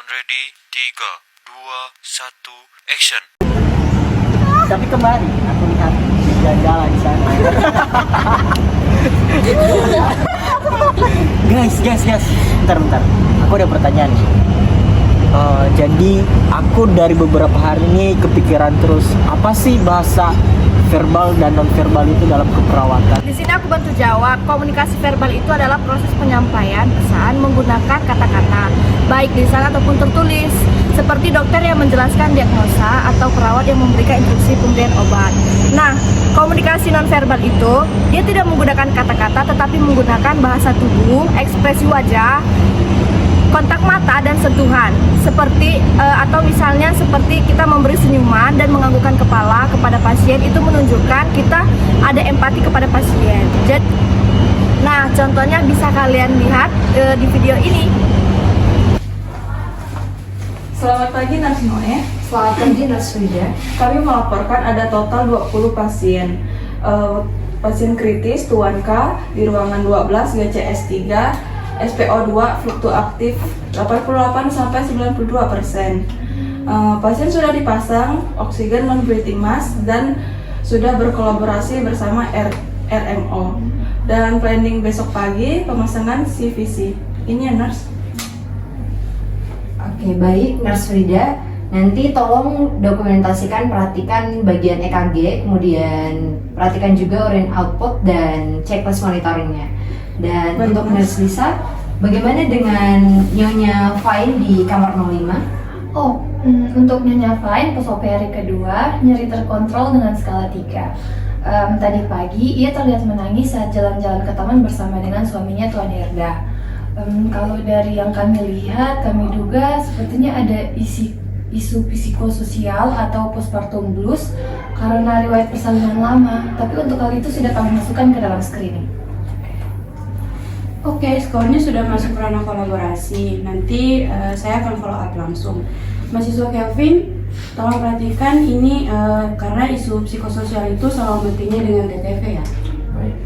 Sound ready, 3, 2, 1, action. Tapi kembali aku lihat jalan di sana. Guys, bentar. Aku ada pertanyaan nih. Jadi aku dari beberapa hari ini kepikiran terus, apa sih bahasa verbal dan non verbal itu dalam keperawatan? Di sini aku bantu jawab. Komunikasi verbal itu adalah proses penyampaian pesan menggunakan kata-kata, baik lisan ataupun tertulis. Seperti dokter yang menjelaskan diagnosa atau perawat yang memberikan instruksi pemberian obat. Nah, komunikasi nonverbal itu dia tidak menggunakan kata-kata tetapi menggunakan bahasa tubuh, ekspresi wajah, kontak mata dan sentuhan. Seperti atau misalnya seperti kita memberi senyuman dan menganggukkan kepala kepada pasien, itu menunjukkan kita ada empati kepada pasien. Nah, contohnya bisa kalian lihat di video ini. Selamat pagi Nurse Noe. Selamat pagi Nurse Frida. Kami melaporkan ada total 20 pasien. Pasien kritis Tuan K di ruangan 12 GCS 3, SPO2 fluktuatif 88-92%. Pasien sudah dipasang oksigen non-breathing mask dan sudah berkolaborasi bersama RMO. Dan planning besok pagi pemasangan CVC. Ini ya Nurse. Oke, baik Nurse Frida. Nanti tolong dokumentasikan, perhatikan bagian EKG, kemudian perhatikan juga urine output dan checklist monitoringnya. Dan Baik, untuk Nurse. Nurse Lisa, bagaimana dengan Nyonya Fine di kamar 05? Untuk Nyonya Fine, pos-op hari kedua, nyeri terkontrol dengan skala 3. Tadi pagi, ia terlihat menangis saat jalan-jalan ke taman bersama dengan suaminya Tuan Herda. Kalau dari yang kami lihat, kami duga sepertinya ada isu psikososial atau postpartum blues karena riwayat persalinan lama. Tapi untuk hal itu sudah kami masukkan ke dalam screening. Oke, skornya sudah masuk ranah kolaborasi. Nanti saya akan follow up langsung. Mahasiswa Kelvin, tolong perhatikan ini karena isu psikososial itu selalu pentingnya dengan TTV ya. Baik.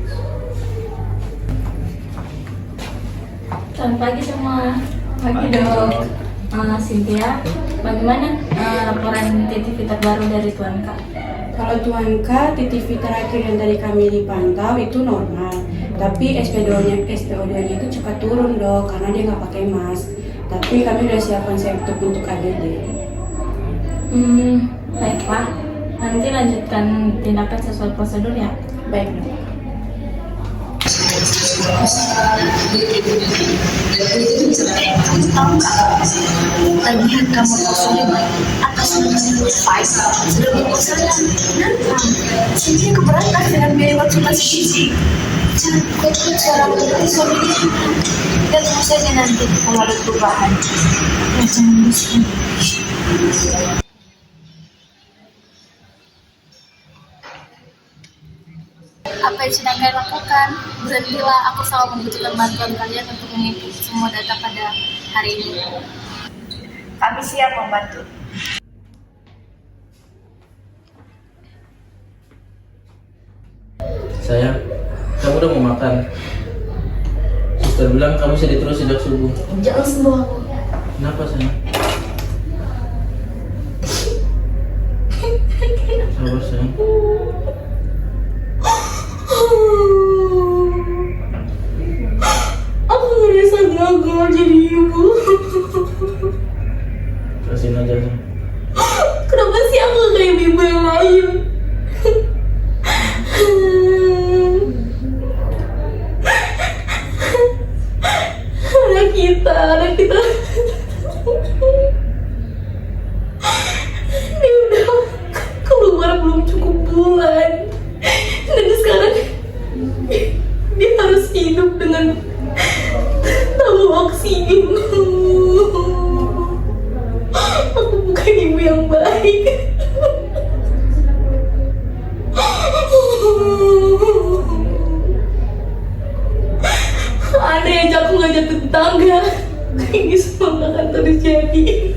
Selamat pagi semua. Pagi dok. Cynthia, bagaimana laporan TTV terbaru dari Tuan K? Kalau Tuan K, TTV terakhir yang tadi kami dipantau itu normal. Tapi SPO2-nya itu cepat turun dok, karena dia nggak pakai mask. Tapi kami udah siapkan septum untuk ABD. Baiklah. Nanti lanjutkan tindakan sesuai prosedur ya. Baik dok. Tagihan kamu sudah atas nama Five sudah berkosa dan sendiri keberatan dengan biaya konsultasi. Jangan ikut cara mengerti suaminya dan tunggu saja nanti kalau ada perubahan. Ya jangan miskin. Apa yang sedang kalian lakukan? Berhentilah, aku selalu membutuhkan bantuan kalian untuk menginput semua data pada hari ini. Kami siap membantu. Sayang, kamu udah mau makan. Suster bilang kamu sedih terus sejak subuh. Jangan sembuh aku. Kenapa sayang? Sabar sayang. Aku ngerasa gagal jadi ibu. Kasihin aja sayang. Kenapa sih aku gak kayak ibu yang lain? Anak kita dia udah keluar belum cukup bulan dan sekarang dia harus hidup dengan tabung oksigen. Aku bukan ibu yang baik. Andai aja aku gak jatuh tangga, ini semua gak akan terjadi.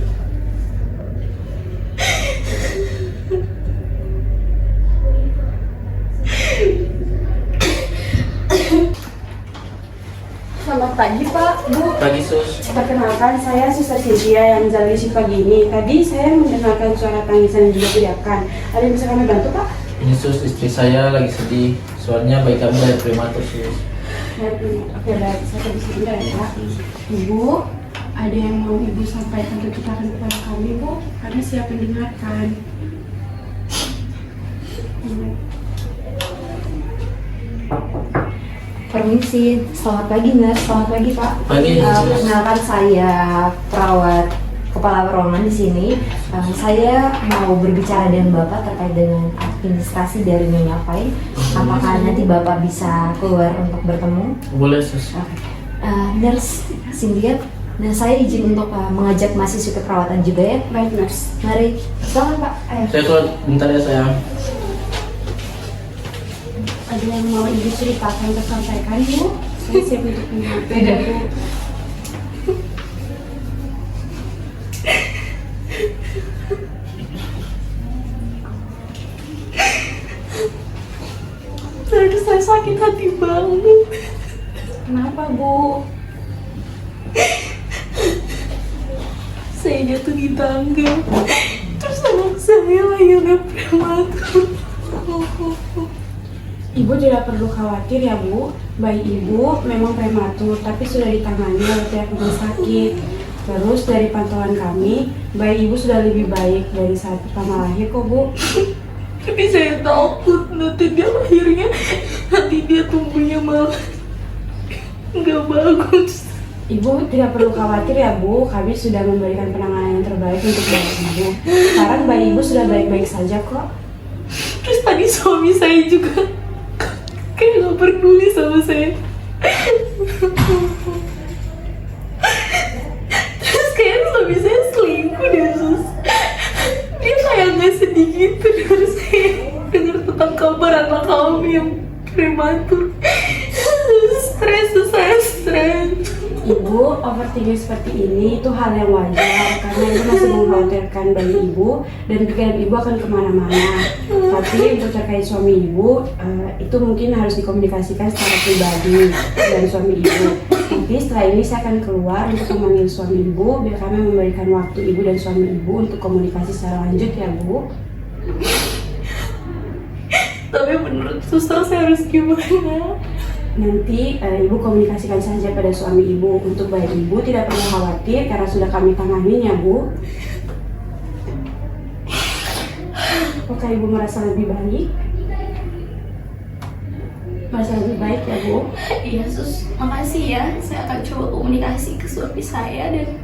Selamat pagi Pak, Bu. Pagi sus. Perkenalkan, saya Suster Cynthia yang menjalani shift pagi ini. Tadi saya mendengarkan suara tangisan dan juga teriakan. Ada yang bisa kami bantu Pak? Ini sus, istri saya lagi sedih. Soalnya bayi kami dari prematur sus. Oke baik, saya pergi sebentar ya Pak. Ibu, ada yang mau Ibu sampaikan atau ceritakan kepada kami Bu? Kami siap mendengarkan. Permisi, selamat pagi nurse, selamat pagi Pak. Pagi. Perkenalkan saya perawat kepala ruangan di sini. Saya mau berbicara dengan Bapak terkait dengan administrasi dari Nyonya Fai. Apakah nanti Bapak bisa keluar untuk bertemu? Boleh sus. Nurse Cynthia, nah saya izin untuk mengajak mahasiswa keperawatan juga ya. Baik nurse. Mari, silakan Pak. Ayo. Saya keluar bentar ya sayang. Ada yang mau Ibu ceritakan atau sampaikan Bu? Saya siap untuk mendengarkan Bu. Aduh, saya sakit hati banget. Kenapa Bu? Saya jatuh di tangga. Terus anak saya lahirnya prematur. Ibu tidak perlu khawatir ya Bu. Bayi Ibu memang prematur, tapi sudah ditangani oleh pihak rumah sakit. Terus dari pantauan kami, bayi Ibu sudah lebih baik dari saat pertama lahir kok Bu. Tapi saya takut nanti dia lahirnya, nanti dia tumbuhnya malah nggak bagus. Ibu tidak perlu khawatir ya Bu, kami sudah memberikan penanganan yang terbaik untuk bayi Ibu. Sekarang bayi Ibu sudah baik-baik saja kok. Terus tadi suami saya juga kayak nggak peduli sama saya. Terus kayak suami saya selingkuh deh sus. Dia kayak nggak sedikit terus saya dengar tentang kabar anak kami yang prematur. Stres, saya stres. Ibu, overthinking seperti ini itu hal yang wajar karena Ibu masih mengkhawatirkan bayi Ibu dan pikiran Ibu akan kemana-mana. Tapi untuk terkait suami Ibu, itu mungkin harus dikomunikasikan secara pribadi dengan suami Ibu. Nanti setelah ini saya akan keluar untuk memanggil suami Ibu biar kami memberikan waktu Ibu dan suami Ibu untuk komunikasi secara lanjut ya Bu. Tapi menurut suster saya harus gimana? Nanti Ibu komunikasikan saja pada suami Ibu. Untuk bayi Ibu tidak perlu khawatir karena sudah kami tanganin ya Bu. Apakah Ibu merasa lebih baik? Merasa lebih baik ya Bu? Iya sus, makasih ya. Saya akan coba komunikasi ke suami saya dan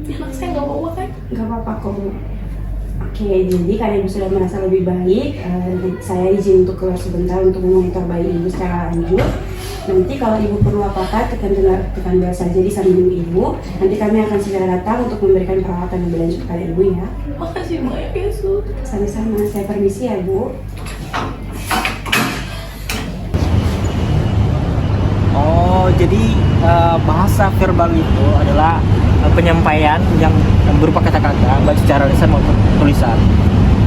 anak saya nggak mau makan. Gak apa-apa kok Bu. Oke, jadi karena Ibu sudah merasa lebih baik, saya izin untuk keluar sebentar untuk memonitor bayi Ibu secara lanjut. Nanti kalau Ibu perlu apa-apa, tekan bel saja di samping Ibu. Nanti kami akan segera datang untuk memberikan perawatan lebih lanjut kepada Ibu ya. Makasih banyak ya sus. Sama-sama, saya permisi ya Bu. Oh, jadi bahasa verbal itu adalah penyampaian yang berupa kata-kata baik secara lisan maupun tulisan.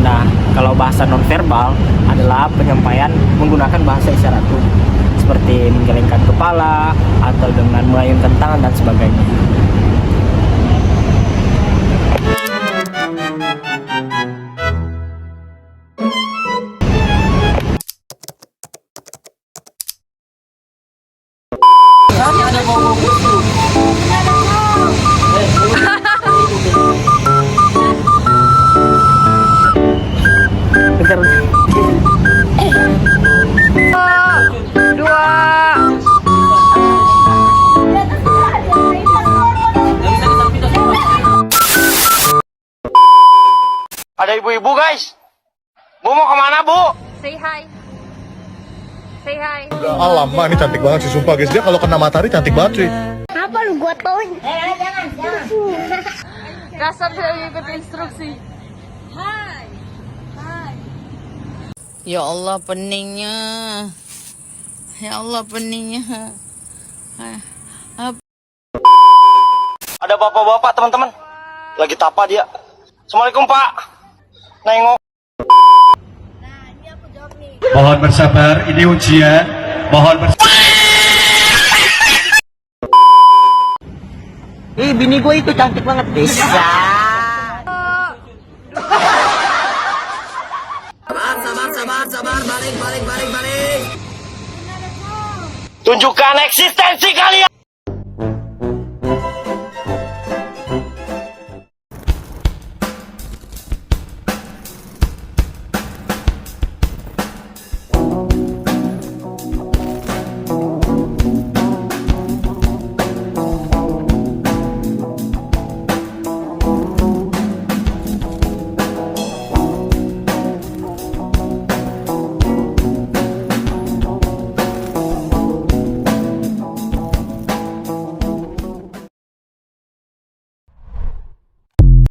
Nah, kalau bahasa nonverbal adalah penyampaian menggunakan bahasa isyarat tubuh, seperti menggelengkan kepala atau dengan melayangkan tangan dan sebagainya. Bentar. Ada ibu-ibu guys. Bu mau kemana bu? Say hi. Say hi. Alamak, ini cantik banget sih, sumpah guys. Dia kalau kena matahari cantik banget sih. Apa lu gua tauin? Jangan. Dasar saya mengikuti instruksi. Ya Allah peningnya. Ya Allah peningnya. Ada bapak-bapak teman-teman. Lagi tapa dia. Assalamualaikum pak. Nengok. Mohon bersabar, ini ujian. Mohon bersabar. Ih, bini gue itu cantik banget. Bisa. Tunjukkan eksistensi kalian.